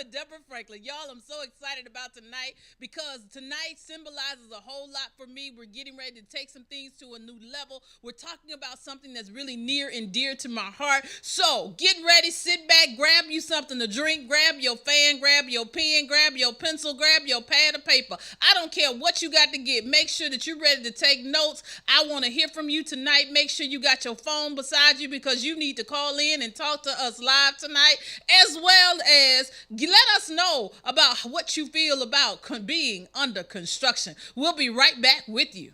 with Deborah Franklin. Y'all, I'm so excited about tonight because tonight symbolizes a whole lot for me. We're getting ready to take some things to a new level. We're talking about something that's really near and dear to my heart. So get ready, sit back, grab you something to drink, grab your fan, grab your pen, grab your pencil, grab your pad of paper. I don't care what you got to get. Make sure that you're ready to take notes. I want to hear from you tonight. Make sure you got your phone beside you because you need to call in and talk to us live tonight, as well as let us know about what you feel about being under construction. We'll be right back with you.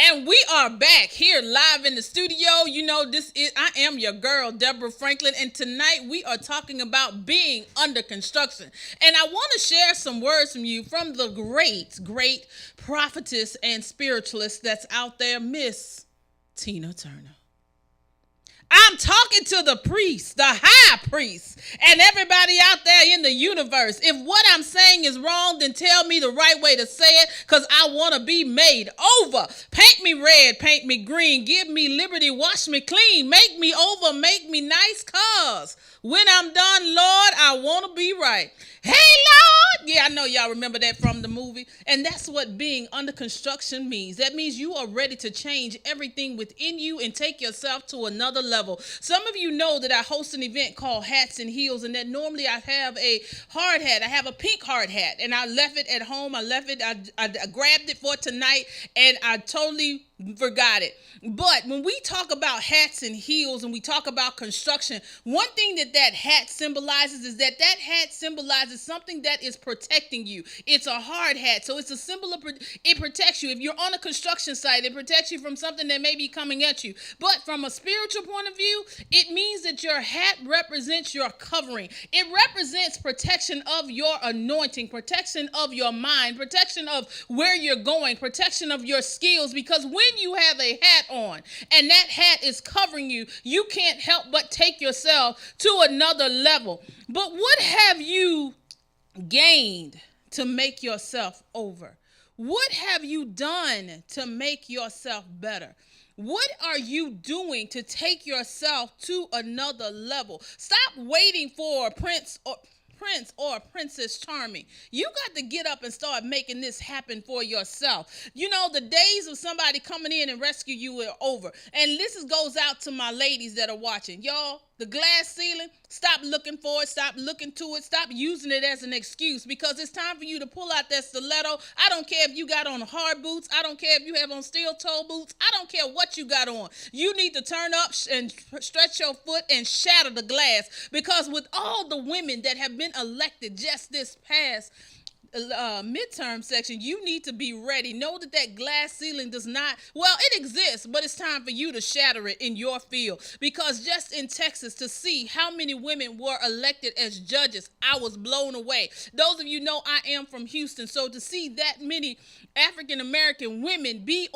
And we are back here live in the studio. You know, I am your girl, Deborah Franklin, and tonight we are talking about being under construction. And I want to share some words from you from the great prophetess and spiritualist that's out there, Miss Tina Turner. I'm talking to the priest, the high priest, and everybody out there in the universe. If what I'm saying is wrong, then tell me the right way to say it, because I want to be made over. Paint me red, paint me green, give me liberty, wash me clean, make me over, make me nice, cause when I'm done, Lord, I want to be right. Hey, Lord! Yeah, I know y'all remember that from the movie. And that's what being under construction means. That means you are ready to change everything within you and take yourself to another level. Some of you know that I host an event called Hats and Heels, and that normally I have a hard hat. I have a pink hard hat, and I left it at home. I grabbed it for tonight, and I totally forgot it. But when we talk about hats and heels and we talk about construction, one thing that hat symbolizes is that hat symbolizes something that is protecting you. It's a hard hat, so it's a symbol of it protects you. If you're on a construction site, it protects you from something that may be coming at you. But from a spiritual point of view, it means that your hat represents your covering. It represents protection of your anointing, protection of your mind, protection of where you're going, protection of your skills, because when you have a hat on and that hat is covering you, you can't help but take yourself to another level. But what have you gained to make yourself over? What have you done to make yourself better? What are you doing to take yourself to another level? Stop waiting for a prince or Princess Charming. You got to get up and start making this happen for yourself. You know, the days of somebody coming in and rescue you are over. And this goes out to my ladies that are watching. Y'all, the glass ceiling, stop looking for it, stop looking to it, stop using it as an excuse, because it's time for you to pull out that stiletto. I don't care if you got on hard boots. I don't care if you have on steel toe boots. I don't care what you got on. You need to turn up and stretch your foot and shatter the glass, because with all the women that have been elected just this past midterm section, you need to be ready. Know that glass ceiling does not, well, it exists, but it's time for you to shatter it in your field. Because just in Texas, to see how many women were elected as judges, I was blown away. Those of you know I am from Houston, so to see that many African American women be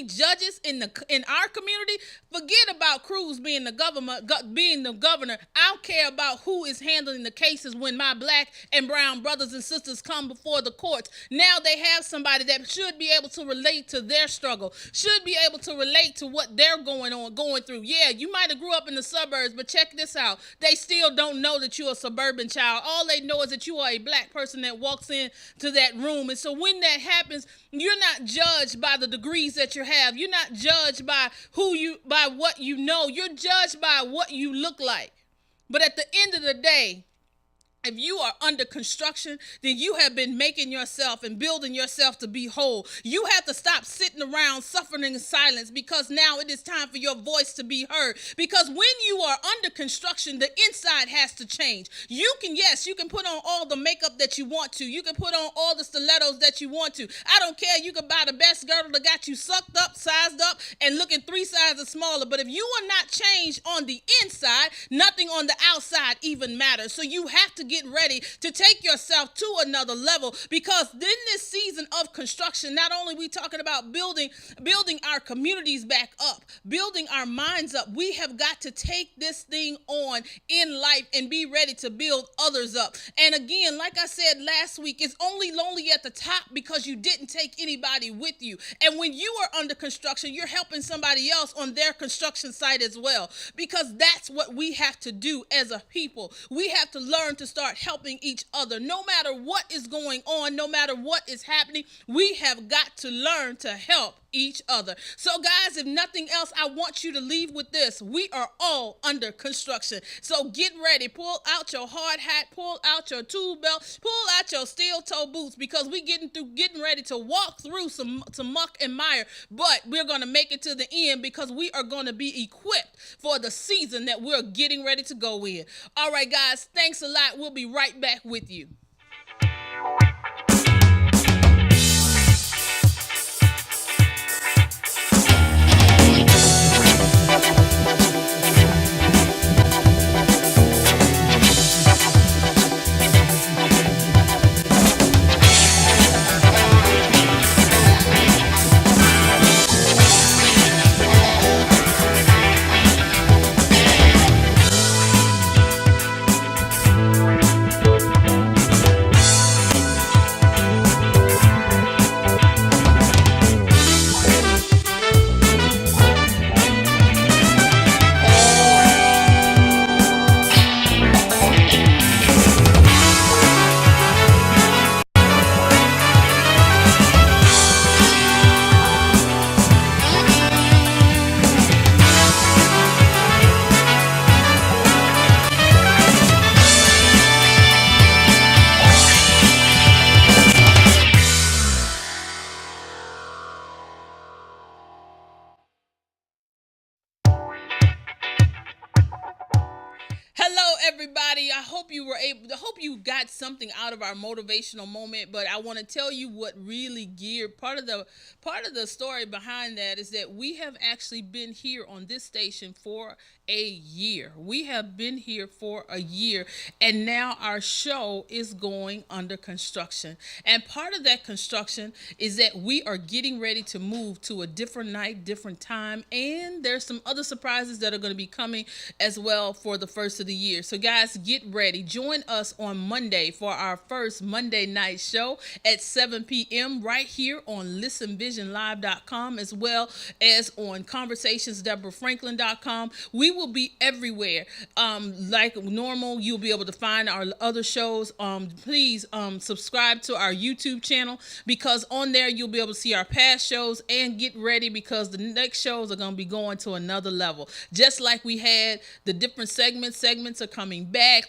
judges in our community, forget about Cruz being the governor. I don't care about who is handling the cases when my black and brown brothers and sisters come before the courts. Now they have somebody that should be able to relate to their struggle, should be able to relate to what they're going through. Yeah, you might have grew up in the suburbs, but check this out. They still don't know that you're a suburban child. All they know is that you are a black person that walks into that room. And so when that happens, you're not judged by the degrees that you have. You're not judged by what you know. You're judged by what you look like. But at the end of the day, If you are under construction, then you have been making yourself and building yourself to be whole. You have to stop sitting around suffering in silence, because now it is time for your voice to be heard. Because when you are under construction, the inside has to change. Yes, you can put on all the makeup that you want to. You can put on all the stilettos that you want to. I don't care. You can buy the best girdle that got you sucked up, sized up, and looking 3 sizes smaller. But if you are not changed on the inside, nothing on the outside even matters. So you have to get ready to take yourself to another level, because in this season of construction, not only we talking about building our communities back up, building our minds up, we have got to take this thing on in life and be ready to build others up. And again, like I said last week, it's only lonely at the top because you didn't take anybody with you. And when you are under construction, you're helping somebody else on their construction site as well, because that's what we have to do as a people. We have to learn to start helping each other. No matter what is going on, no matter what is happening, we have got to learn to help each other. So guys, if nothing else, I want you to leave with this. We are all under construction. So get ready. Pull out your hard hat, pull out your tool belt, pull out your steel toe boots, because we getting ready to walk through some muck and mire, but we're going to make it to the end, because we are going to be equipped for the season that we're getting ready to go in. All right, guys, thanks a lot. We'll be right back with you. Everybody, I hope you got something out of our motivational moment. But I want to tell you what really geared part of the story behind that is that we have actually been here on this station for a year. We have been here for a year, and now our show is going under construction. And part of that construction is that we are getting ready to move to a different night, different time, and there's some other surprises that are going to be coming as well for the first of the year. So guys, get ready. Join us on Monday for our first Monday night show at 7 p.m. right here on listenvisionlive.com, as well as on conversationsdeborahfranklin.com. We will be everywhere. Like normal, you'll be able to find our other shows. Please subscribe to our YouTube channel, because on there you'll be able to see our past shows, and get ready because the next shows are going to be going to another level. Just like we had the different segments are coming back.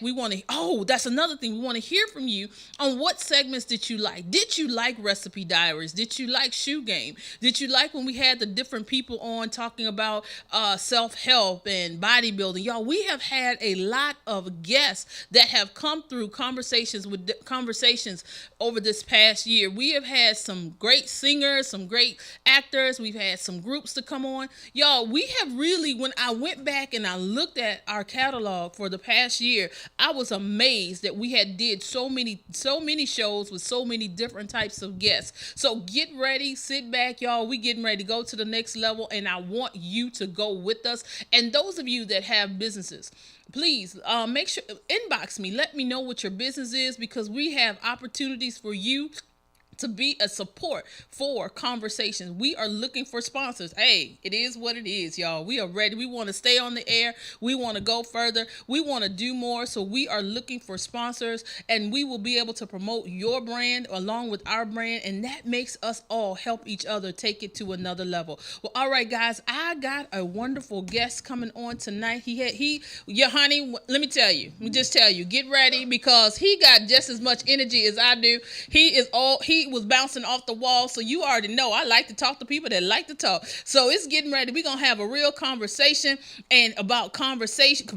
That's another thing. We want to hear from you on what segments did you like. Did you like Recipe Diaries? Did you like Shoe Game? Did you like when we had the different people on talking about self-help and bodybuilding? Y'all, we have had a lot of guests that have come through conversations over this past year. We have had some great singers, some great actors. We've had some groups to come on. Y'all, we have really, when I went back and I looked at our catalog for the past year, I was amazed that we had did so many shows with so many different types of guests. So get ready, sit back, y'all. We getting ready to go to the next level, and I want you to go with us. And those of you that have businesses, please make sure inbox me. Let me know what your business is, because we have opportunities for you to be a support for conversations. We are looking for sponsors. Hey, it is what it is, y'all. We are ready. We want to stay on the air. We want to go further. We want to do more. So we are looking for sponsors, and we will be able to promote your brand along with our brand, and that makes us all help each other take it to another level. Well, all right, guys, I got a wonderful guest coming on tonight. Yeah, honey, let me just tell you, get ready, because he got just as much energy as I do. He was bouncing off the wall, so you already know I like to talk to people that like to talk. So it's getting ready. We're gonna have a real conversation about conversation.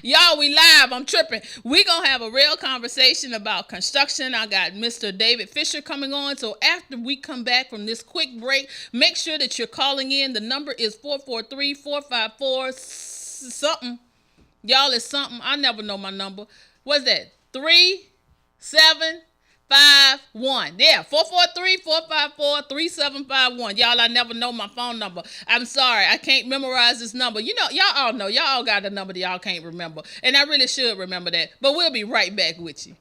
Y'all, we live. I'm tripping. We're gonna have a real conversation about construction. I got Mr. David Fisher coming on. So after we come back from this quick break, make sure that you're calling in. The number is 443-454 something. Y'all, it's something. I never know my number. What's that? 3751. Yeah, 443-454-3751. Y'all, I never know my phone number. I'm sorry, I can't memorize this number. You know, y'all all know. Y'all all got a number that y'all can't remember. And I really should remember that. But we'll be right back with you.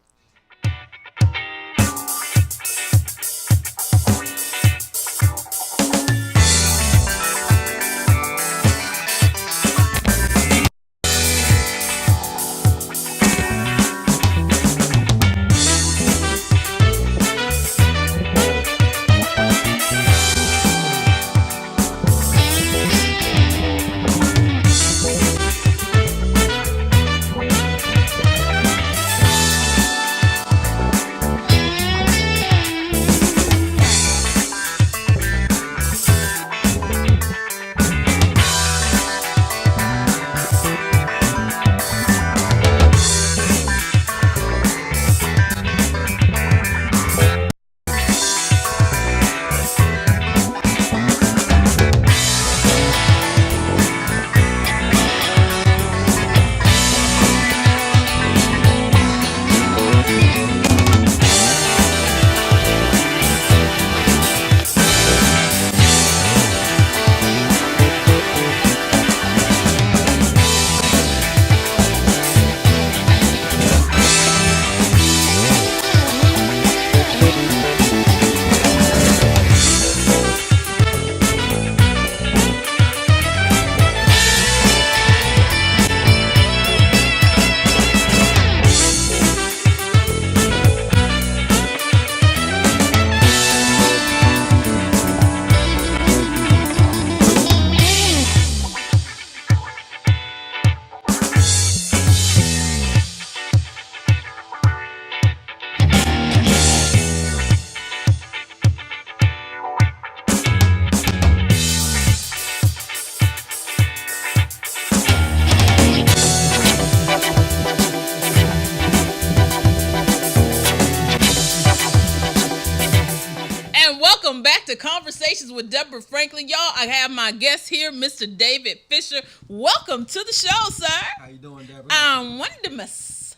Conversations with Deborah Franklin. Y'all, I have my guest here, Mr. David Fisher. Welcome to the show, sir. How you doing, Deborah? I'm wonderful.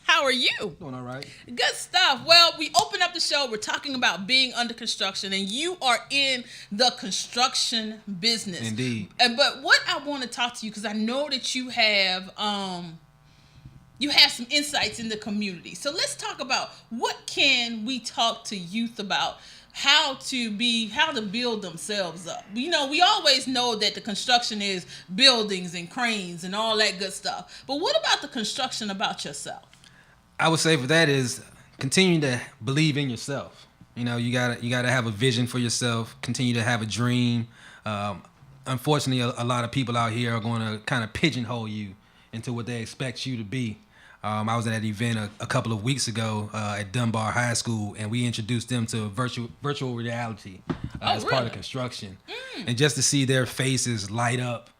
How are you? Doing all right. Good stuff. Well, we open up the show. We're talking about being under construction, and you are in the construction business. Indeed. But what I want to talk to you, because I know that you have some insights in the community. So let's talk about what can we talk to youth about how to build themselves up. You know, we always know that the construction is buildings and cranes and all that good stuff. But what about the construction about yourself? I would say for that is continue to believe in yourself. You know, you gotta have a vision for yourself. Continue to have a dream. Unfortunately, a lot of people out here are going to kind of pigeonhole you into what they expect you to be. I was at an event a couple of weeks ago at Dunbar High School, and we introduced them to virtual reality as part of construction. And just to see their faces light up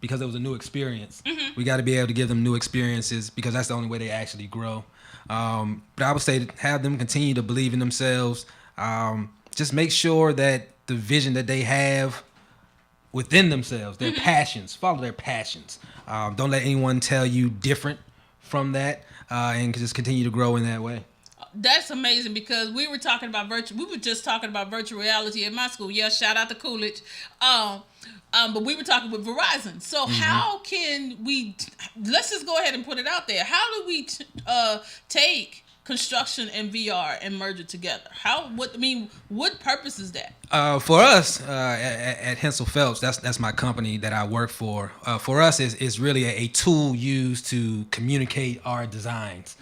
because it was a new experience. Mm-hmm. We got to be able to give them new experiences because that's the only way they actually grow. But I would say have them continue to believe in themselves. Just make sure that the vision that they have within themselves, their passions, follow their passions. Don't let anyone tell you different from that, and just continue to grow in that way. That's amazing because we were just talking about virtual reality at my school. Yeah, shout out to Coolidge. But we were talking with Verizon. So how can we? Let's just go ahead and put it out there. How do we take construction and VR and merge it together? What purpose is that? For us at Hensel Phelps, that's my company that I work for. For us, it's really a tool used to communicate our designs.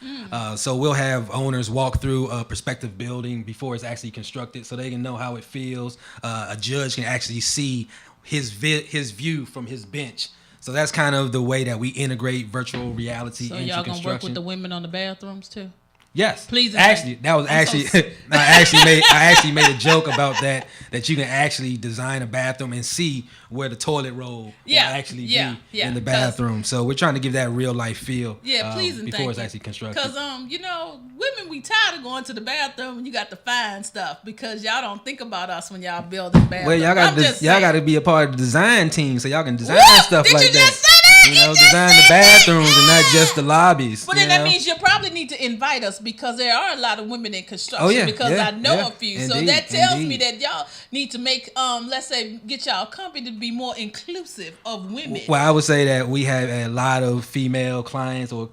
So we'll have owners walk through a prospective building before it's actually constructed, so they can know how it feels. A judge can actually see his view from his bench. So that's kind of the way that we integrate virtual reality into construction. So y'all gonna work with the women on the bathrooms too? Yes. Please. Actually, that was actually I actually made a joke about that you can actually design a bathroom and see where the toilet roll will actually be in the bathroom. So we're trying to give that real life feel. Yeah, please and before it's actually constructed. Because women, we tired of going to the bathroom and you got to find stuff because y'all don't think about us when y'all build this bathroom. Well, y'all got to be a part of the design team so y'all can design stuff Did like you that. Just say that? Design the bathrooms and not just the lobbies. But then that means you probably need to invite us because there are a lot of women in construction. Oh, yeah, because I know a few. Indeed, so that tells me that y'all need to make, let's say, get y'all company to be more inclusive of women. Well, I would say that we have a lot of female clients or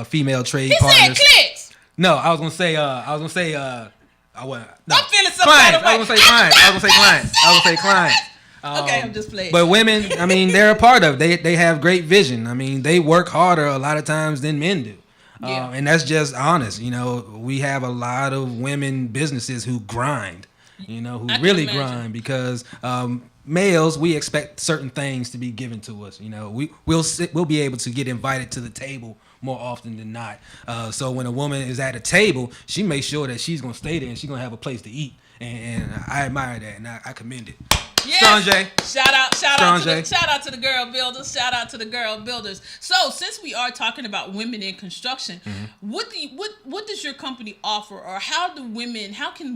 female trade partners. He said clicks. No, I was gonna say. I wasn't. No. I'm feeling some clients. kind of way. I was gonna say clients. Okay, I'm just playing. But women, they're a part of it. They have great vision. They work harder a lot of times than men do. And that's just honest. We have a lot of women businesses who grind, who really grind because males, we expect certain things to be given to us. We'll be able to get invited to the table more often than not. So when a woman is at a table, she makes sure that she's going to stay there and she's going to have a place to eat. And I admire that and I commend it. Yes. Strong J. Shout out to the girl builders. Shout out to the girl builders. So since we are talking about women in construction, what does your company offer, or how can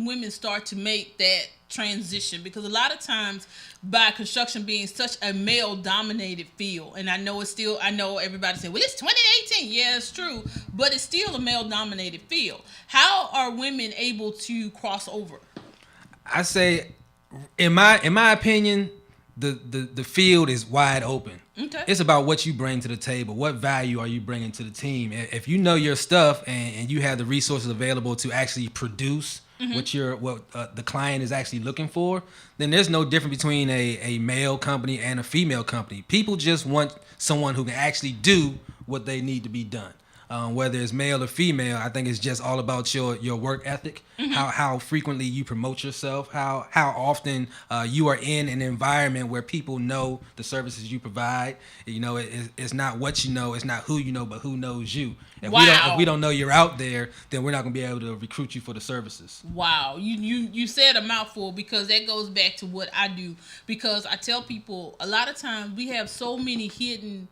women start to make that transition? Because a lot of times, by construction being such a male dominated field, and I know everybody saying, well, it's 2018. Yeah, it's true, but it's still a male dominated field. How are women able to cross over? I say, in my opinion, the field is wide open. Okay. It's about what you bring to the table. What value are you bringing to the team? If you know your stuff and you have the resources available to actually produce what the client is actually looking for, then there's no difference between a male company and a female company. People just want someone who can actually do what they need to be done. Whether it's male or female, I think it's just all about your work ethic, how frequently you promote yourself, how often you are in an environment where people know the services you provide. It's not what you know, it's not who you know, but who knows you. If we don't know you're out there, then we're not going to be able to recruit you for the services. Wow, you said a mouthful, because that goes back to what I do. Because I tell people a lot of times we have so many hidden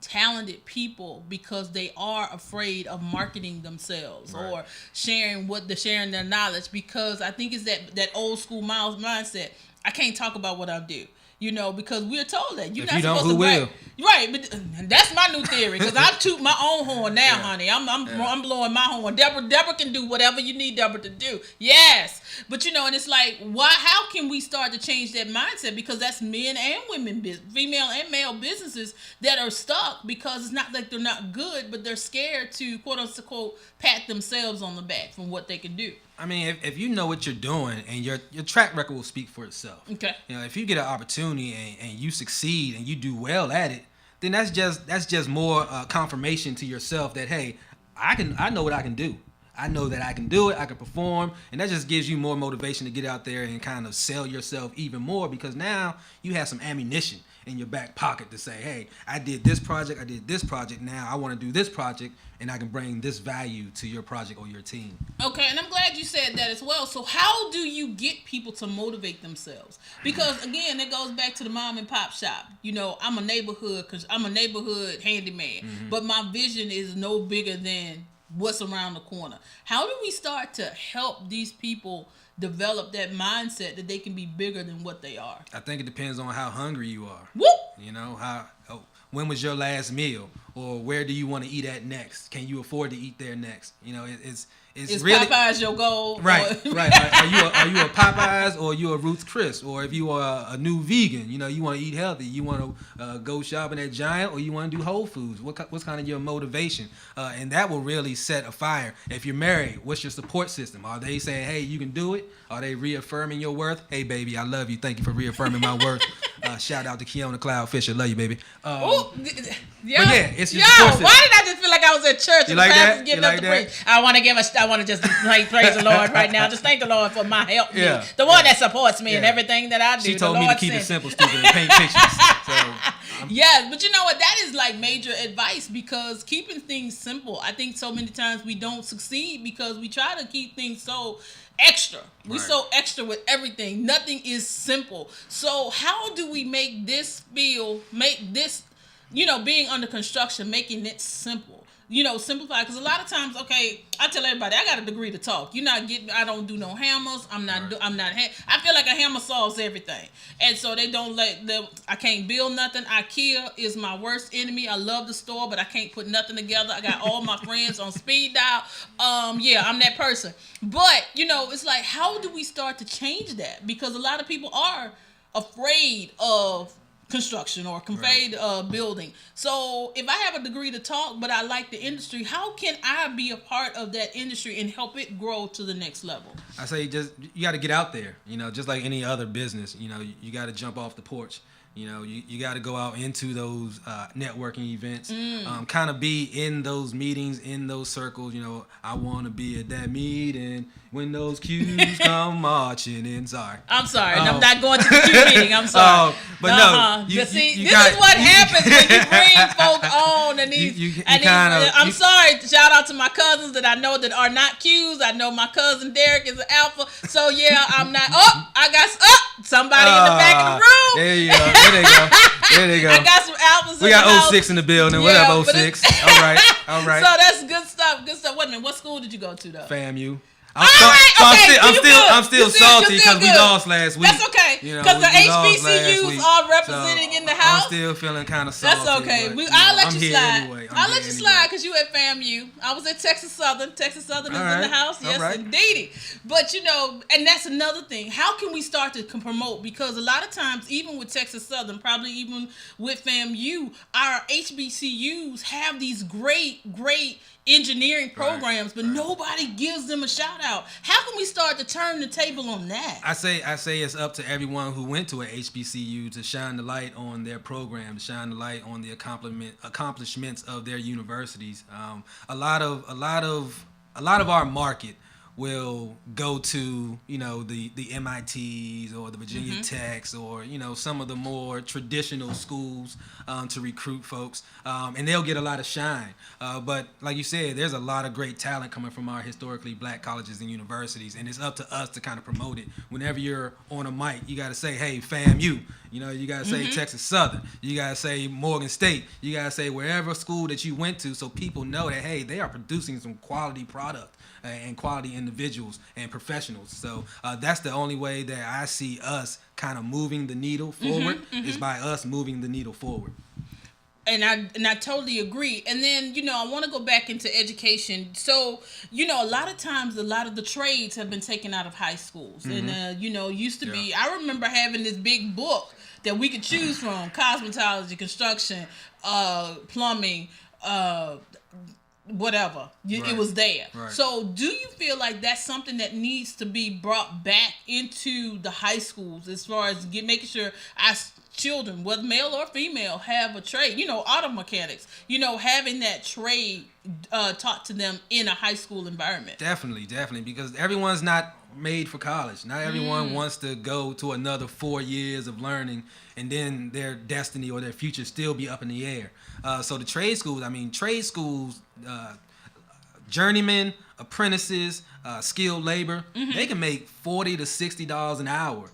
talented people because they are afraid of marketing themselves or sharing their knowledge, because I think it's that old school mindset. I can't talk about what I do. Because we're told that you're not supposed to brag. Right, but that's my new theory, because I toot my own horn now, honey. I'm blowing my horn. Deborah can do whatever you need Deborah to do. Yes, but and it's like, why? How can we start to change that mindset? Because that's men and women, female and male businesses that are stuck because it's not like they're not good, but they're scared to quote unquote pat themselves on the back from what they can do. If you know what you're doing, and your track record will speak for itself. Okay. If you get an opportunity and you succeed and you do well at it, then that's just more confirmation to yourself that, hey, I know what I can do. I know that I can do it. I can perform, and that just gives you more motivation to get out there and kind of sell yourself even more, because now you have some ammunition in your back pocket to say, hey, I did this project. Now I want to do this project, and I can bring this value to your project or your team. Okay, and I'm glad you said that as well. So how do you get people to motivate themselves? Because again, it goes back to the mom and pop shop. I'm a neighborhood handyman, but my vision is no bigger than what's around the corner. How do we start to help these people develop that mindset that they can be bigger than what they are? I think it depends on how hungry you are. Whoop! when was your last meal, or where do you want to eat at next? Can you afford to eat there next? You know, it's really Popeyes your goal, right, right. Are you a Popeyes, or are you a Ruth's Chris, or if you are a new vegan, you know, you want to eat healthy, you want to go shopping at Giant, or you want to do Whole Foods? What's kind of your motivation? And that will really set a fire. If you're married, what's your support system? Are they saying, hey, you can do it? Are they reaffirming your worth? Hey, baby, I love you. Thank you for reaffirming my worth. Shout out to Keona Cloud Fisher. Love you, baby. Yeah, it's your support system. Why did I just feel like I was at church You and like the pastor's that? getting You up like to that? preach? I want to just praise the Lord right now. Just thank the Lord for my help. Yeah. The one that supports me in Yeah. everything that I do. She The told me to Lord keep it sent. simple, stupid, and paint pictures. So, Yes, but you know what? That is like major advice, because keeping things simple. I think so many times we don't succeed because we try to keep things so extra. We're Right. so extra with everything. Nothing is simple. So how do we make this, being under construction, making it simple? Simplify, because a lot of times, okay, I tell everybody I got a degree to talk. I don't do no hammers. I feel like a hammer solves everything, and so they don't I can't build nothing. IKEA is my worst enemy. I love the store, but I can't put nothing together. I got all my friends on speed dial. I'm that person. But it's like, how do we start to change that? Because a lot of people are afraid of construction or conveyed building. So if I have a degree to talk, but I like the industry, how can I be a part of that industry and help it grow to the next level? I say you got to get out there, just like any other business, you got to jump off the porch. You got to go out into those networking events, kind of be in those meetings, in those circles. I want to be at that meeting when those cues come marching in. Sorry. I'm sorry. I'm not going to the Q meeting. I'm sorry. But no. This is what happens when you bring folk on and these. I'm sorry. Shout out to my cousins that I know that are not Qs. I know my cousin Derek is an alpha. So yeah, I'm not. I got somebody in the back of the room. There you go. There they go. I got some alphas. We got 06 in the building. What up, 06? All right. So that's good stuff. Good stuff. Wait a minute. What school did you go to though? FAMU. I'm still salty because we lost last week. That's okay. Because the HBCUs are representing in the house. I'm still feeling kind of salty. That's okay. I'll let you slide. I'll let you slide because you at FAMU. I was at Texas Southern. Texas Southern is in the house. Yes, indeedy. But and that's another thing. How can we start to promote? Because a lot of times, even with Texas Southern, probably even with FAMU, our HBCUs have these great engineering programs, but nobody gives them a shout out. How can we start to turn the table on that? I say it's up to everyone who went to a HBCU to shine the light on their program, to shine the light on the accomplishments of their universities. A lot of our market will go to the MITs or the Virginia Techs or some of the more traditional schools to recruit folks, and they'll get a lot of shine. But like you said, there's a lot of great talent coming from our historically black colleges and universities, and it's up to us to kind of promote it. Whenever you're on a mic, you got to say, "Hey, FAMU." You got to say Texas Southern. You got to say Morgan State. You got to say wherever school that you went to, so people know that hey, they are producing some quality product and quality individuals and professionals. So that's the only way that I see us kind of moving the needle forward is by us moving the needle forward. And I totally agree. And then, I want to go back into education. So, a lot of times, a lot of the trades have been taken out of high schools. And, used to be, I remember having this big book that we could choose from: cosmetology, construction, plumbing, whatever. It was there. Right. So do you feel like that's something that needs to be brought back into the high schools as far as making sure our children, whether male or female, have a trade? Auto mechanics, having that trade taught to them in a high school environment. Definitely, because everyone's not made for college. Not everyone wants to go to another 4 years of learning and then their destiny or their future still be up in the air. So the trade schools, journeymen, apprentices, skilled labor, they can make $40 to $60 an hour.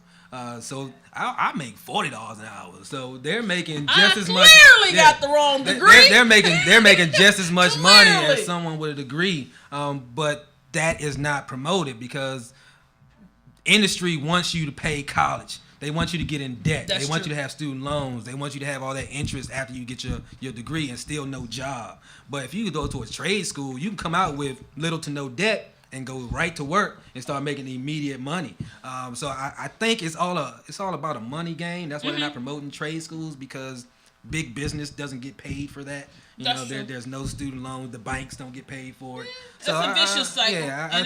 So I make $40 an hour. So they're making just as much. Clearly got the wrong degree. They're making just as much money as someone with a degree. But that is not promoted because industry wants you to pay college. They want you to get in debt. That's they want true. you to have student loans. They want you to have all that interest after you get your degree and still no job. But if you go to a trade school, you can come out with little to no debt and go right to work and start making immediate money. So I think it's all about a money game. That's why they're not promoting trade schools, because big business doesn't get paid for that. There's no student loans. The banks don't get paid for it. It's a vicious cycle. Yeah, I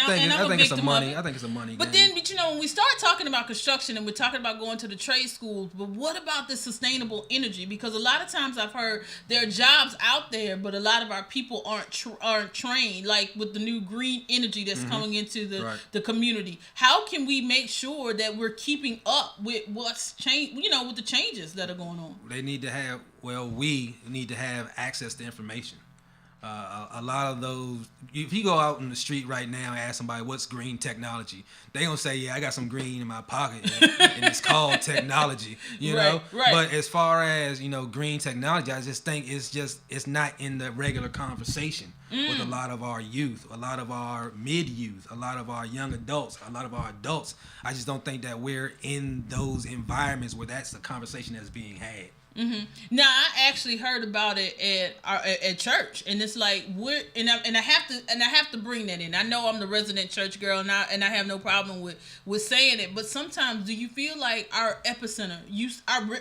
think it's a money. I think it's a money But game. then, when we start talking about construction and we're talking about going to the trade schools, but what about the sustainable energy? Because a lot of times I've heard there are jobs out there, but a lot of our people aren't trained, like with the new green energy that's coming into the community. How can we make sure that we're keeping up with what's changed? With the changes that are going on. They need to have. Well, we need to have access to information. A lot of those, if you go out in the street right now and ask somebody what's green technology, they gonna say, yeah, I got some green in my pocket and it's called technology, you know? Right. But as far as, green technology, I just think it's not in the regular conversation with a lot of our youth, a lot of our mid-youth, a lot of our young adults, a lot of our adults. I just don't think that we're in those environments where that's the conversation that's being had. Mm-hmm. Now, I actually heard about it at church, and it's like I have to bring that in. I know I'm the resident church girl, and I have no problem with saying it. But sometimes, do you feel like our epicenter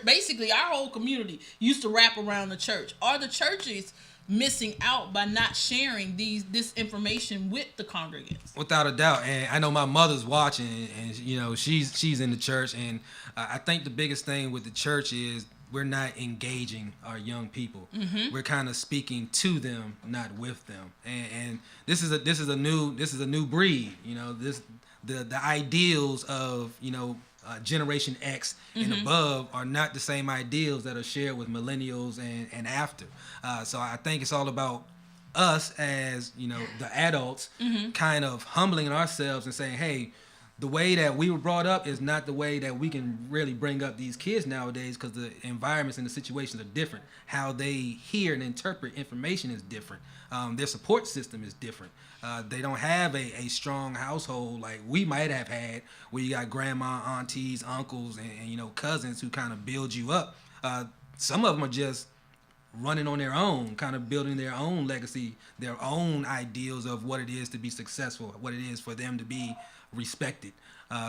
basically our whole community used to wrap around the church? Are the churches missing out by not sharing this information with the congregants? Without a doubt. And I know my mother's watching, and she's in the church, and I think the biggest thing with the church is we're not engaging our young people. Mm-hmm. We're kind of speaking to them, not with them. And this is a new breed. The ideals of Generation X and above are not the same ideals that are shared with millennials and after. So I think it's all about us as the adults, kind of humbling ourselves and saying, hey, the way that we were brought up is not the way that we can really bring up these kids nowadays, because the environments and the situations are different. How they hear and interpret information is different. Their support system is different. They don't have a strong household like we might have had, where you got grandma, aunties, uncles, and cousins who kind of build you up. Some of them are just running on their own, kind of building their own legacy, their own ideals of what it is to be successful, what it is for them to be respected.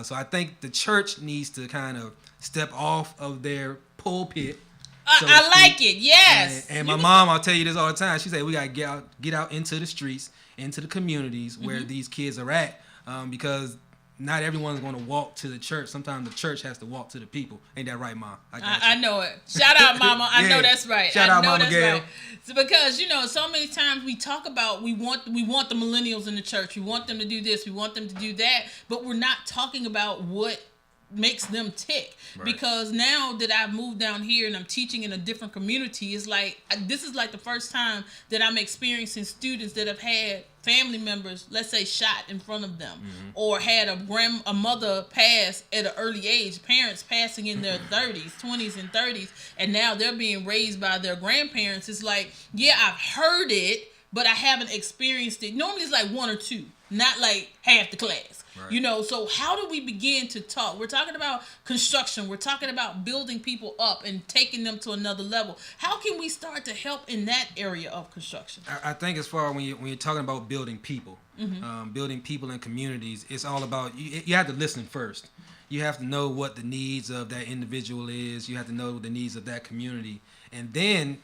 So I think the church needs to kind of step off of their pulpit. I like it, yes. And my mom, I'll tell you this all the time. She said we gotta get out into the streets, into the communities where these kids are at, because not everyone's going to walk to the church. Sometimes the church has to walk to the people. Ain't that right, Mom? I know it. Shout out, Mama. I know that's right. Shout out, Mama Gail. Right. So because so many times we talk about we want the millennials in the church. We want them to do this. We want them to do that. But we're not talking about what makes them tick. Right. Because now that I've moved down here and I'm teaching in a different community, it's like this is like the first time that I'm experiencing students that have had family members, let's say, shot in front of them, or had a mother pass at an early age, parents passing in their 30s, 20s, and 30s, and now they're being raised by their grandparents. It's like, yeah, I've heard it, but I haven't experienced it. Normally it's like one or two, not like half the class. Right. So how do we begin to talk? We're talking about construction. We're talking about building people up and taking them to another level. How can we start to help in that area of construction? I think as far when you're talking about building people, building people in communities, it's all about, you have to listen first. You have to know what the needs of that individual is. You have to know the needs of that community, and then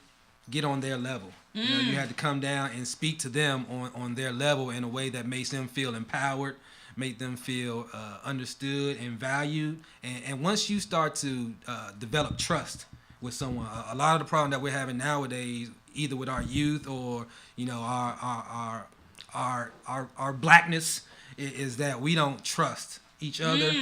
get on their level. You have to come down and speak to them on their level in a way that makes them feel empowered, make them feel understood and valued. And once you start to develop trust with someone, a lot of the problem that we're having nowadays, either with our youth or our blackness, is that we don't trust each other.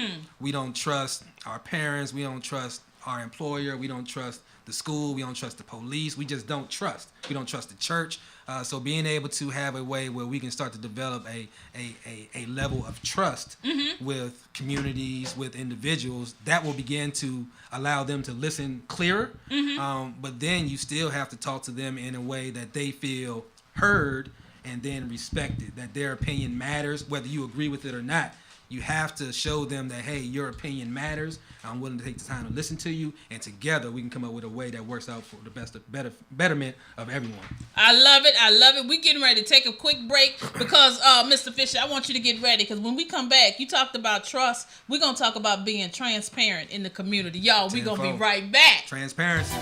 We don't trust our parents. We don't trust our employer. We don't trust the school. We don't trust the police. We just don't trust. We don't trust the church. So being able to have a way where we can start to develop a level of trust with communities, with individuals, that will begin to allow them to listen clearer. But then you still have to talk to them in a way that they feel heard and then respected, that their opinion matters, whether you agree with it or not. You have to show them that, hey, your opinion matters. I'm willing to take the time to listen to you, and together we can come up with a way that works out for the betterment of everyone. I love it. I love it. We're getting ready to take a quick break because, Mr. Fisher, I want you to get ready because when we come back, you talked about trust. We're going to talk about being transparent in the community. Y'all, we're going to be right back. Transparency.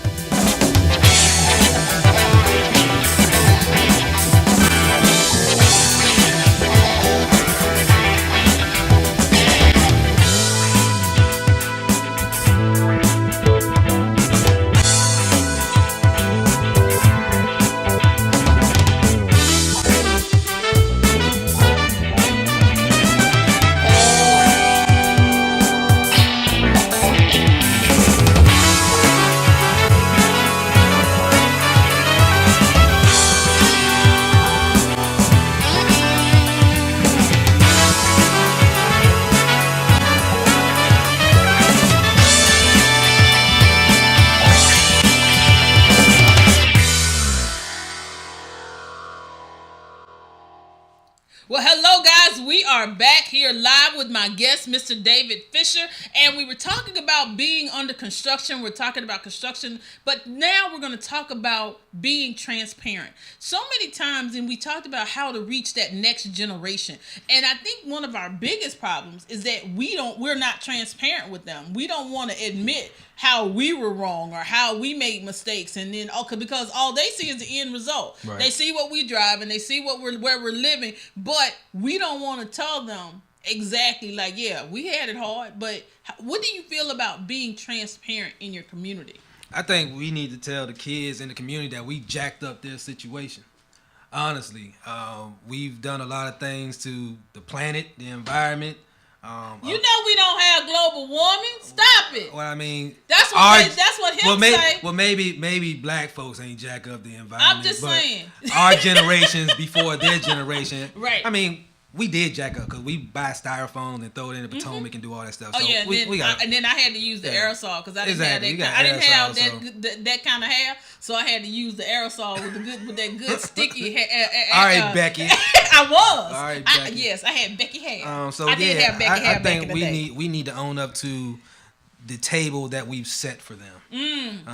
Well, hello, guys. We are back here live with my guest, Mr. David Fisher, and we were talking about being under construction. We're talking about construction, but now we're going to talk about being transparent. So many times, and we talked about how to reach that next generation, and I think one of our biggest problems is that we're not transparent with them. We don't want to admit how we were wrong or how we made mistakes, and then because all they see is the end result. Right. They see what we drive and they see where we're living, but we don't want to tell them exactly like, yeah, we had it hard. But what do you feel about being transparent in your community? I think we need to tell the kids in the community that we jacked up their situation. Honestly, we've done a lot of things to the planet, the environment. We don't have global warming. Stop it. Well, I mean, that's what him say. Well, maybe black folks ain't jack up the environment. I'm just saying. Our generations before their generation, right? I mean, we did jack up because we buy styrofoam and throw it in the Potomac and do all that stuff. Oh so yeah, and then I had to use the aerosol because I didn't have that kind of hair, so I had to use the aerosol with that good sticky hair. All right, Becky. I was. All right, Becky. Yes, I had Becky hair. I did have Becky hair. I think back in the day. we need to own up to the table that we've set for them.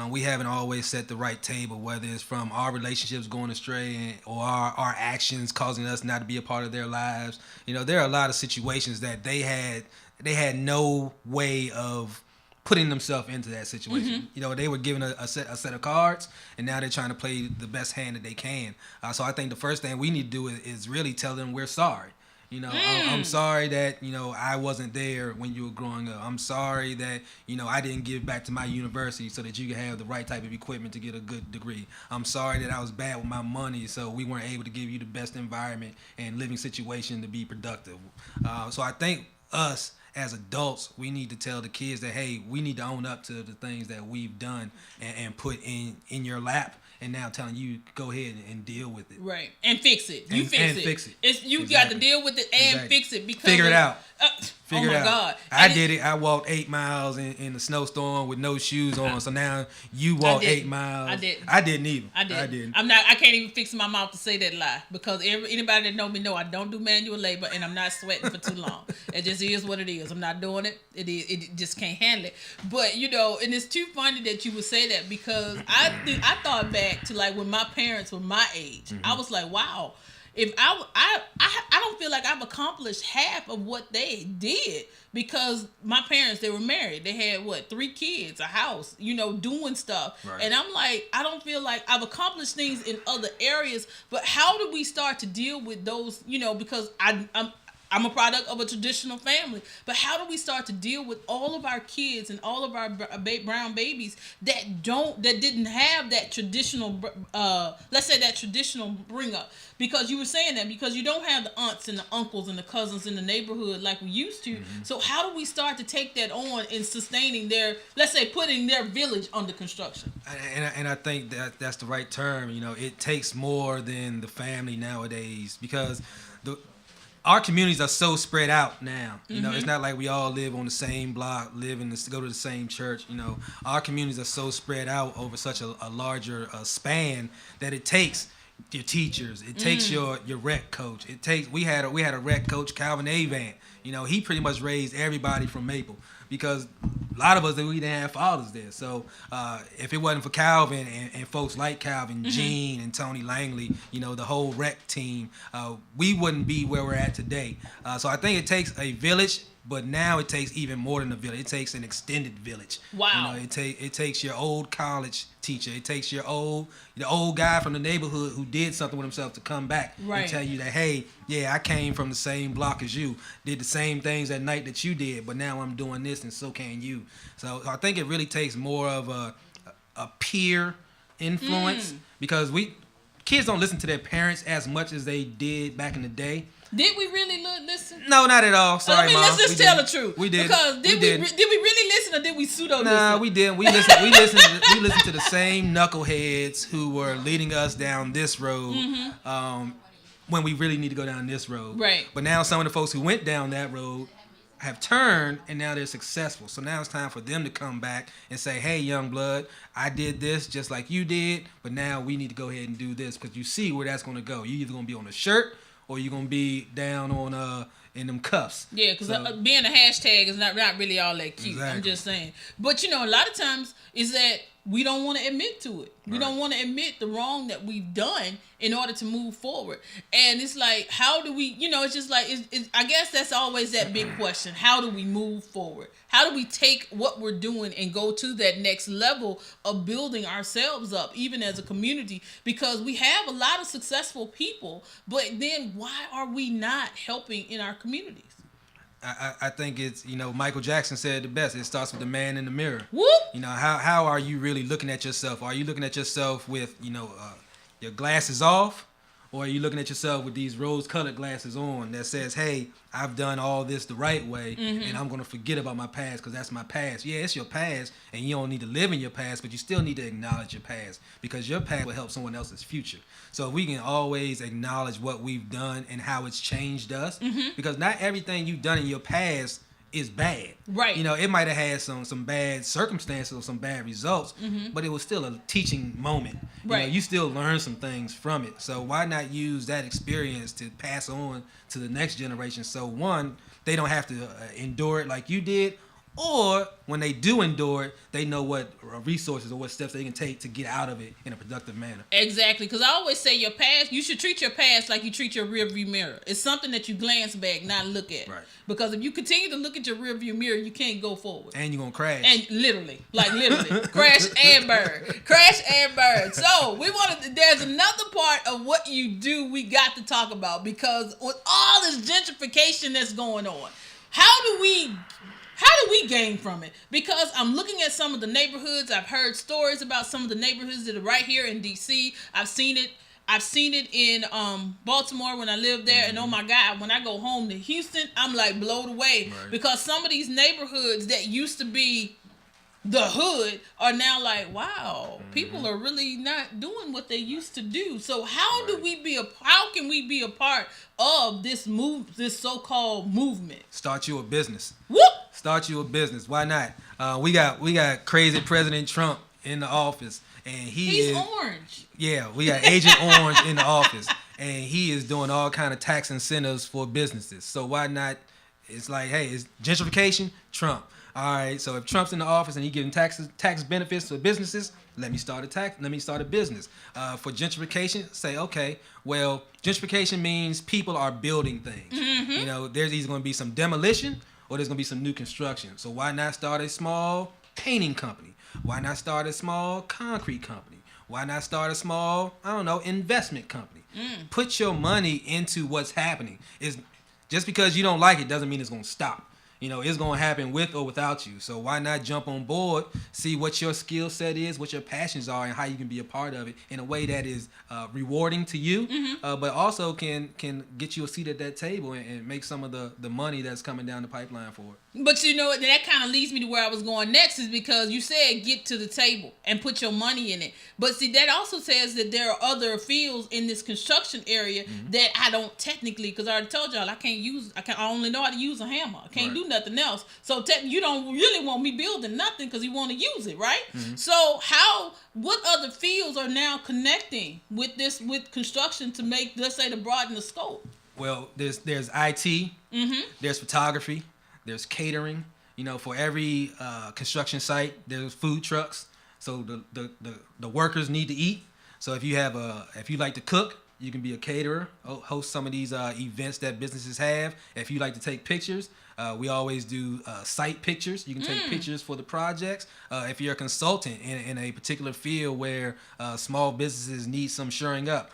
We haven't always set the right table, whether it's from our relationships going astray or our actions causing us not to be a part of their lives. You know, there are a lot of situations that they had no way of putting themselves into that situation. You know, they were given a set of cards, and now they're trying to play the best hand that they can. So I think the first thing we need to do is really tell them we're sorry. You know, I'm sorry that, I wasn't there when you were growing up. I'm sorry that, I didn't give back to my university so that you could have the right type of equipment to get a good degree. I'm sorry that I was bad with my money, so we weren't able to give you the best environment and living situation to be productive. So I think us as adults, we need to tell the kids that, hey, we need to own up to the things that we've done and put in your lap. And now telling you go ahead and deal with it, right? And fix it. You fix it. It's you got to deal with it and fix it because figure it out. Figure it out. God! I did it. I walked 8 miles in the snowstorm with no shoes on. So now you walk 8 miles. I didn't either. I didn't. I can't even fix my mouth to say that lie because anybody that know me know I don't do manual labor and I'm not sweating for too long. It just is what it is. I'm not doing it. It just can't handle it. But and it's too funny that you would say that because I thought back to like when my parents were my age. I was like, wow. If I don't feel like I've accomplished half of what they did because my parents, they were married. They had 3 kids, a house, doing stuff. Right. And I'm like, I don't feel like I've accomplished things in other areas, but how do we start to deal with those, because I'm a product of a traditional family, but how do we start to deal with all of our kids and all of our brown babies that didn't have that traditional, let's say that traditional bring up? Because you were saying that because you don't have the aunts and the uncles and the cousins in the neighborhood like we used to. So how do we start to take that on in sustaining putting their village under construction? And I think that's the right term. It takes more than the family nowadays because our communities are so spread out now. It's not like we all live on the same block, go to the same church. Our communities are so spread out over such a larger span that it takes, your teachers. It takes your rec coach. It takes we had a rec coach, Calvin Avant. You know, he pretty much raised everybody from Maple because a lot of us we didn't have fathers there. So if it wasn't for Calvin and folks like Calvin, Gene and Tony Langley, you know, the whole rec team, we wouldn't be where we're at today. So I think it takes a village. But now it takes even more than a village. It takes an extended village. Wow. You know, it takes your old college teacher. It takes the old guy from the neighborhood who did something with himself to come back and tell you that, hey, yeah, I came from the same block as you, did the same things that night that you did, but now I'm doing this and so can you. So I think it really takes more of a peer influence because kids don't listen to their parents as much as they did back in the day. Did we really listen? No, not at all. Sorry, Mom. Let's just tell the truth. We did. Because did we really listen or did we pseudo listen? Nah, we didn't. We listened to the same knuckleheads who were leading us down this road when we really need to go down this road. Right. But now some of the folks who went down that road have turned and now they're successful. So now it's time for them to come back and say, hey, young blood, I did this just like you did, but now we need to go ahead and do this because you see where that's going to go. You're either going to be on a shirt or you're going to be down on in them cuffs. Yeah, because being a hashtag is not really all that cute. Exactly. I'm just saying. But, you know, a lot of times is that we don't want to admit to it. We don't want to admit the wrong that we've done in order to move forward. And it's like, how do we, you know, it's just like, I guess that's always that big question. How do we move forward? How do we take what we're doing and go to that next level of building ourselves up, even as a community? Because we have a lot of successful people, but then why are we not helping in our communities? I think it's, you know, Michael Jackson said it best. It starts with the man in the mirror. Whoop! You know, how are you really looking at yourself? Are you looking at yourself with, you know, your glasses off? Or are you looking at yourself with these rose-colored glasses on that says, hey, I've done all this the right way, and I'm going to forget about my past because that's my past. Yeah, it's your past, and you don't need to live in your past, but you still need to acknowledge your past because your past will help someone else's future. So if we can always acknowledge what we've done and how it's changed us, because not everything you've done in your past is bad. Right. You know, it might have had some bad circumstances or some bad results, but it was still a teaching moment. You know, you still learn some things from it. So why not use that experience to pass on to the next generation? So one, they don't have to endure it like you did, or when they do endure it, they know what resources or what steps they can take to get out of it in a productive manner. Exactly, because I always say your past, you should treat your past like you treat your rearview mirror. It's something that you glance back, not look at. Right. Because if you continue to look at your rearview mirror, you can't go forward. And you're going to crash. And literally, crash and burn. Crash and burn. So, there's another part of what you do we got to talk about, because with all this gentrification that's going on, how do we gain from it? Because I'm looking at some of the neighborhoods. I've heard stories about some of the neighborhoods that are right here in DC. I've seen it in Baltimore when I lived there. And oh my God, when I go home to Houston, I'm like blown away. Right. Because some of these neighborhoods that used to be the hood are now like, wow, people are really not doing what they used to do. So how can we be a part of this so-called movement? Start you a business. Whoop! Start you a business. Why not? We got crazy President Trump in the office, and he's orange. Yeah, we got Agent Orange in the office, and he is doing all kind of tax incentives for businesses. So why not? It's like, hey, it's gentrification, Trump. All right, so if Trump's in the office and he's giving tax benefits to businesses, let me start a business. For gentrification, say, okay, well, gentrification means people are building things. You know, there's either going to be some demolition or there's going to be some new construction. So why not start a small painting company? Why not start a small concrete company? Why not start a small, investment company? Put your money into what's happening. Just because you don't like it doesn't mean it's going to stop. You know, it's going to happen with or without you. So why not jump on board, see what your skill set is, what your passions are, and how you can be a part of it in a way that is rewarding to you, but also can get you a seat at that table and make some of the money that's coming down the pipeline for it. But that kind of leads me to where I was going next, is because you said get to the table and put your money in it. But see, that also says that there are other fields in this construction area that I don't technically, because I already told y'all I only know how to use a hammer. I can't do nothing else. So you don't really want me building nothing because you want to use it, right? So what other fields are now connecting with construction to make, let's say, to broaden the scope? Well, there's IT, there's photography, there's catering. For every construction site, there's food trucks. So the workers need to eat. So if you like to cook, you can be a caterer, host some of these events that businesses have. If you like to take pictures, we always do site pictures. You can take pictures for the projects. If you're a consultant in a particular field where small businesses need some shoring up,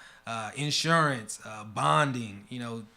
insurance, bonding,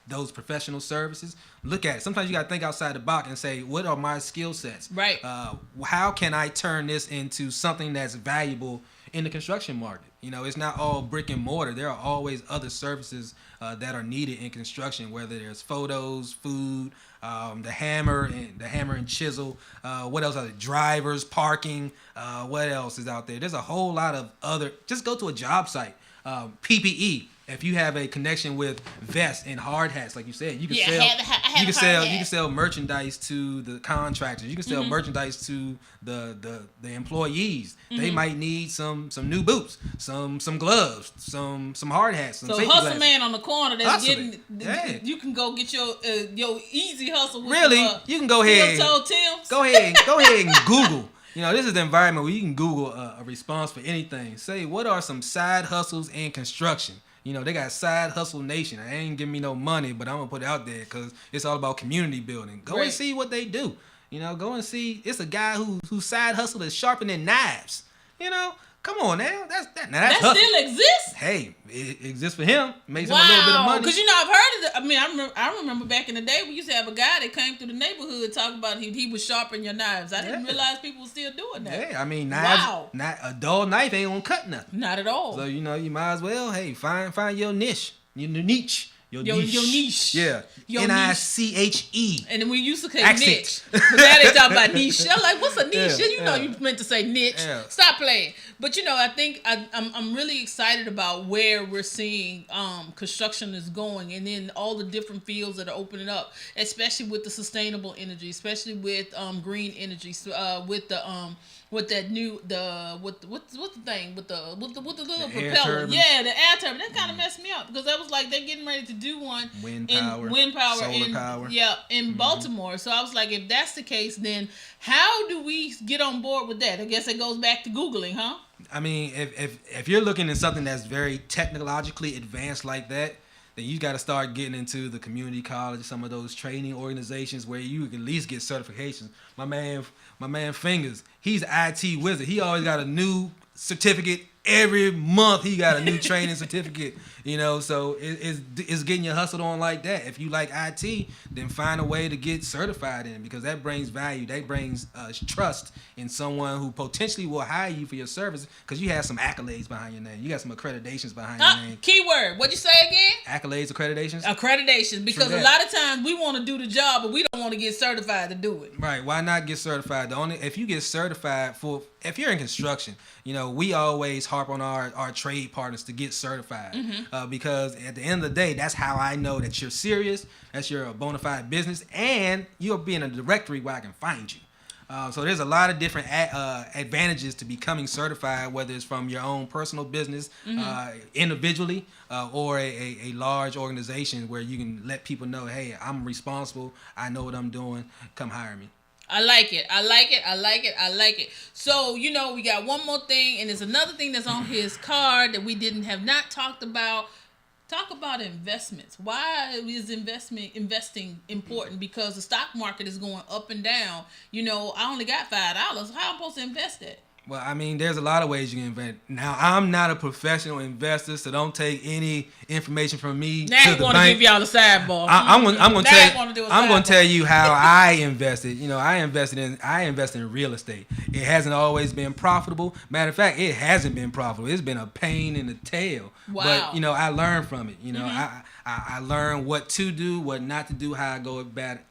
those professional services. Look at it. Sometimes you got to think outside the box and say, what are my skill sets? Right. How can I turn this into something that's valuable in the construction market? It's not all brick and mortar. There are always other services that are needed in construction, whether there's photos, food, the hammer and chisel. What else are there? Drivers, parking. What else is out there? There's a whole lot of other. Just go to a job site. PPE. If you have a connection with vests and hard hats, like you said, you can you can sell merchandise to the contractors. You can sell merchandise to the employees. They might need some new boots, some gloves, some hard hats. Some hustle glasses. Man on the corner that's getting. Yeah. You can go get your easy hustle. With You can go ahead. Go ahead and Google. This is the environment where you can Google a response for anything. Say, what are some side hustles in construction? They got Side Hustle Nation. I ain't giving me no money, but I'm going to put it out there because it's all about community building. Go and see what they do. Go and see. It's a guy whose side hustle is sharpening knives. Come on now. That still exists? Hey, it exists for him. Makes him a little bit of money. Because I've heard of it. I mean, I remember back in the day we used to have a guy that came through the neighborhood talking about he was sharpening your knives. I didn't realize people were still doing that. Yeah, I mean, knives. A dull knife ain't gonna cut nothing. Not at all. So you might as well find your niche, your niche. Your niche. Yeah. Niche. And then we used to say niche. But now they talk about niche. I'm like, what's a niche? You meant to say niche. Yeah. Stop playing. But I think I'm really excited about where we're seeing construction is going, and then all the different fields that are opening up, especially with the sustainable energy, especially with green energy, with the with that new what's the thing with the little propeller, the air turbine. That kind of messed me up because that was like they're getting ready to do one wind power, solar power, in Baltimore. So I was like, if that's the case, then how do we get on board with that? I guess it goes back to Googling, huh? I mean, if you're looking at something that's very technologically advanced like that, then you got to start getting into the community college, some of those training organizations where you can at least get certifications. My man Fingers, he's an IT wizard. He always got a new certificate every month. He got a new training certificate, so it's getting your hustle on like that. If you like IT, then find a way to get certified in, because that brings value. That brings trust in someone who potentially will hire you for your service because you have some accolades behind your name. You got some accreditations behind your name. Keyword. What'd you say again? Accolades, accreditations? Accreditations, because a lot of times we want to do the job, but we don't want to get certified to do it. Right. Why not get certified? If you get certified if you're in construction, we always harp on our trade partners to get certified because at the end of the day, that's how I know that you're serious, that you're a bona fide business, and you'll be in a directory where I can find you. So there's a lot of different advantages to becoming certified, whether it's from your own personal business, individually, or a large organization where you can let people know, hey, I'm responsible, I know what I'm doing, come hire me. I like it. So, we got one more thing, and there's another thing that's on his card that we have not talked about. Talk about investments. Why is investing important? Because the stock market is going up and down. I only got $5. How am I supposed to invest that? Well, I mean, there's a lot of ways you can invest. Now, I'm not a professional investor, so don't take any information from me. Now I want to give y'all a sidebar. I'm going to tell you how I invested. I invested in real estate. It hasn't always been profitable. Matter of fact, it hasn't been profitable. It's been a pain in the tail. Wow. But I learned from it. I learned what to do, what not to do, how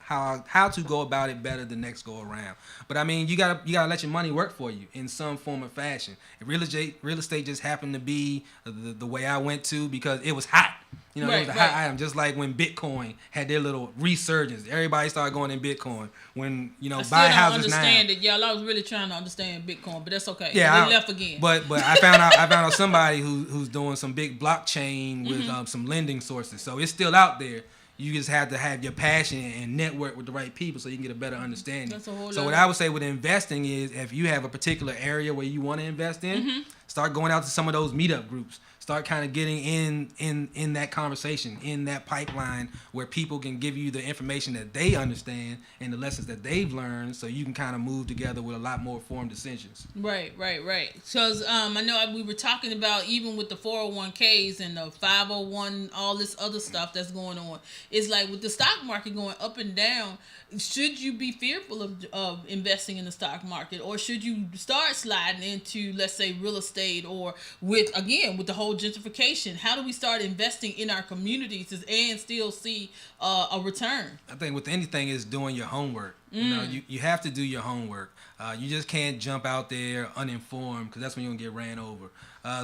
how to go about it better the next go around. But I mean, you gotta let your money work for you in some form or fashion. And real estate just happened to be the way I went to because it was hot. You know, it was a hot item. Just like when Bitcoin had their little resurgence, everybody started going in Bitcoin. When buy houses now. I understand it, y'all. I was really trying to understand Bitcoin, but that's okay. Yeah, we left again. But I found out somebody who's doing some big blockchain with some lending sources. So it's still out there. You just have to have your passion and network with the right people so you can get a better understanding. That's a whole so lot. what I would say with investing is if you have a particular area where you want to invest in, start going out to some of those meetup groups. Start kind of getting in that conversation, in that pipeline where people can give you the information that they understand and the lessons that they've learned so you can kind of move together with a lot more informed decisions. Right. Because I know we were talking about even with the 401ks and the 501, all this other stuff that's going on. It's like with the stock market going up and down, should you be fearful of investing in the stock market, or should you start sliding into, let's say, real estate, or with the whole gentrification? How do we start investing in our communities and still see a return? I think with anything is doing your homework. You have to do your homework. You just can't jump out there uninformed because that's when you're gonna get ran over.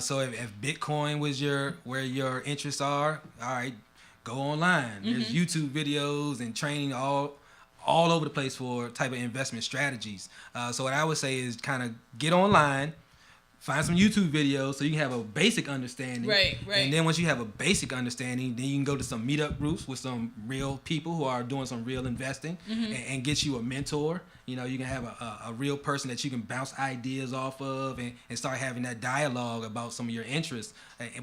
So if Bitcoin was where your interests are, all right, go online. There's YouTube videos and training all over the place for type of investment strategies. So what I would say is kind of get online, find some YouTube videos so you can have a basic understanding. Right. And then once you have a basic understanding, then you can go to some meetup groups with some real people who are doing some real investing and get you a mentor. You can have a real person that you can bounce ideas off of and start having that dialogue about some of your interests.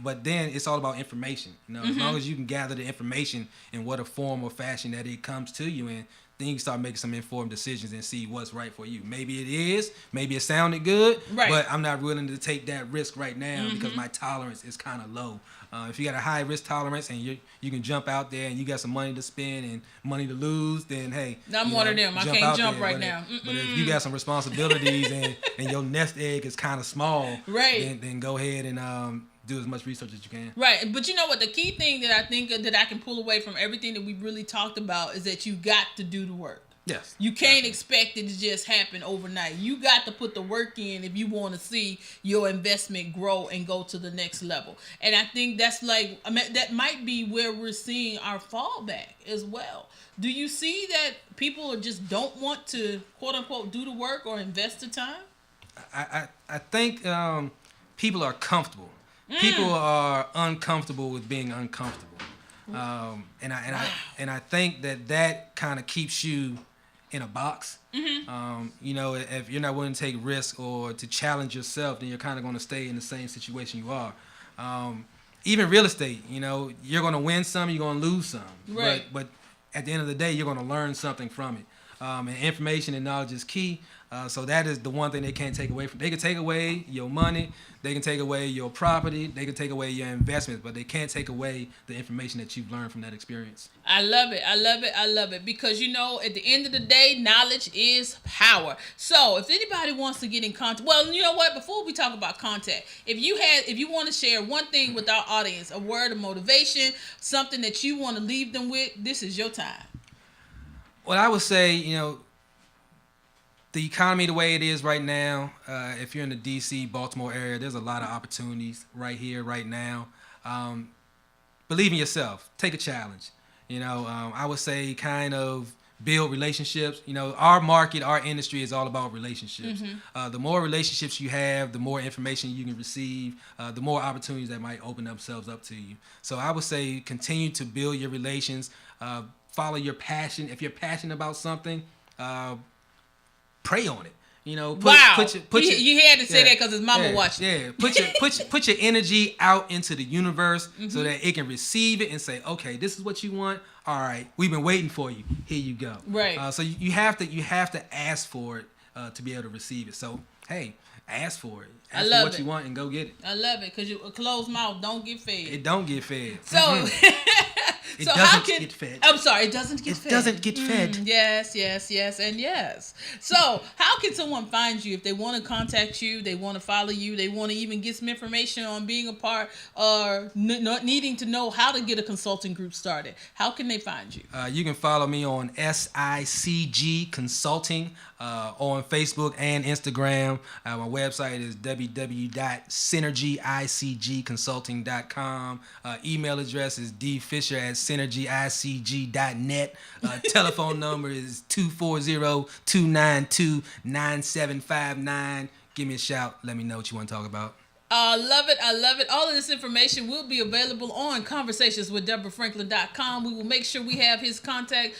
But then it's all about information. As long as you can gather the information in what a form or fashion that it comes to you in, then you can start making some informed decisions and see what's right for you. Maybe it is. Maybe it sounded good. Right. But I'm not willing to take that risk right now because my tolerance is kind of low. If you got a high risk tolerance and you can jump out there and you got some money to spend and money to lose, then hey. I'm one of them. I can't jump right now. But if you got some responsibilities and your nest egg is kind of small, right, then go ahead and do as much research as you can. Right. But you know what? The key thing that I think that I can pull away from everything that we really talked about is that you got to do the work. Yes. You can't expect it to just happen overnight. You got to put the work in if you want to see your investment grow and go to the next level. And I think that's that might be where we're seeing our fallback as well. Do you see that people just don't want to, quote unquote, do the work or invest the time? I think people are comfortable. People are uncomfortable with being uncomfortable, and I think that kind of keeps you in a box. If you're not willing to take risks or to challenge yourself, then you're kind of going to stay in the same situation you are. Even real estate, you're going to win some, you're going to lose some. Right. But at the end of the day, you're going to learn something from it. And information and knowledge is key. So that is the one thing they can't take away from. They can take away your money, they can take away your property, they can take away your investments, but they can't take away the information that you've learned from that experience. I love it because at the end of the day, knowledge is power. So if anybody wants to get in contact, well, you know what? Before we talk about contact, if you want to share one thing with our audience, a word of motivation, something that you want to leave them with, this is your time. Well, I would say, the economy the way it is right now, if you're in the D.C., Baltimore area, there's a lot of opportunities right here, right now. Believe in yourself. Take a challenge. I would say kind of build relationships. Our market, our industry is all about relationships. The more relationships you have, the more information you can receive, the more opportunities that might open themselves up to you. So I would say continue to build your relations, follow your passion. If you're passionate about something, pray on it. You had to say that because his mama watching. Yeah, put your energy out into the universe so that it can receive it and say, okay, this is what you want. All right, we've been waiting for you. Here you go. Right. So you have to ask for it to be able to receive it. So hey, ask for it. Ask for what you want and go get it. I love it because a closed mouth don't get fed. It don't get fed. So It So doesn't get fed. I'm sorry, it doesn't get fed. It doesn't get fed. Yes, and yes. So how can someone find you if they want to contact you, they want to follow you, they want to even get some information on being a part or not needing to know how to get a consulting group started? How can they find you? You can follow me on SICG Consulting on Facebook and Instagram. My website is www.synergyicgconsulting.com. Email address is dfisher@synergyicg.net. Telephone number is 240-292-9759. Give me a shout. Let me know what you want to talk about. I love it. All of this information will be available on conversationswithdeborahfranklin.com. We will make sure we have his contact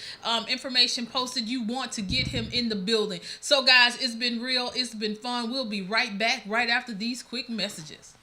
information posted. You want to get him in the building. So, guys, it's been real. It's been fun. We'll be right back right after these quick messages.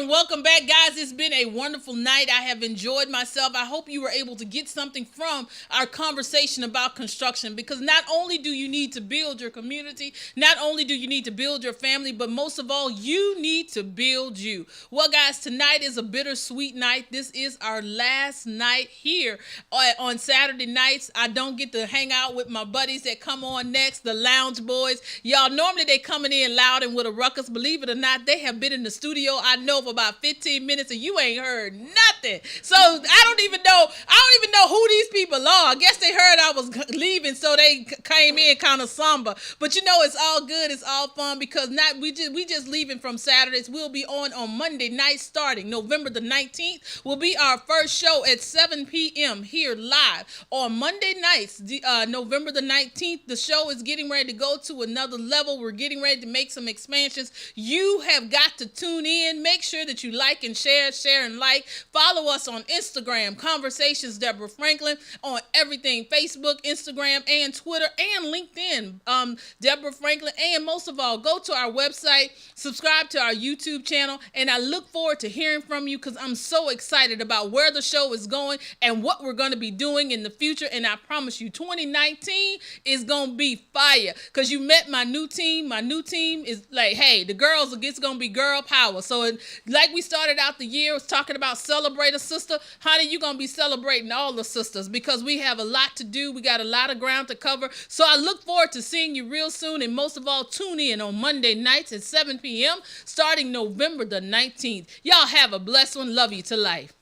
Welcome back, guys. It's been a wonderful night. I have enjoyed myself. I hope you were able to get something from our conversation about construction, because not only do you need to build your community, not only do you need to build your family, but most of all, you need to build you. Well, guys, tonight is a bittersweet night. This is our last night here on Saturday nights. I don't get to hang out with my buddies that come on next, the Lounge Boys. Y'all, normally they coming in loud and with a ruckus. Believe it or not, they have been in the studio, I know, for about 15 minutes and you ain't heard nothing. So I don't even know who these people are. I guess they heard I was leaving, so they came in kind of somber. But you know, it's all good, it's all fun, because we just leaving from Saturdays. We'll be on Monday night starting November the 19th. Will be our first show at 7 p.m. here live on Monday nights, November the 19th. The show is getting ready to go to another level. We're getting ready to make some expansions. You have got to tune in. Make sure that you like and share and like. Follow us on Instagram, Conversations Deborah Franklin, on everything, Facebook, Instagram, and Twitter, and LinkedIn, Deborah Franklin. And most of all, go to our website, subscribe to our YouTube channel, and I look forward to hearing from you, because I'm so excited about where the show is going and what we're going to be doing in the future. And I promise you, 2019 is going to be fire, because you met my new team. My new team is like, hey, the girls, it's going to be girl power. So like we started out the year was talking about celebrate a sister, honey, you're going to be celebrating all the sisters, because we have a lot to do. We got a lot of ground to cover. So I look forward to seeing you real soon. And most of all, tune in on Monday nights at 7 p.m. starting November the 19th. Y'all have a blessed one. Love you to life.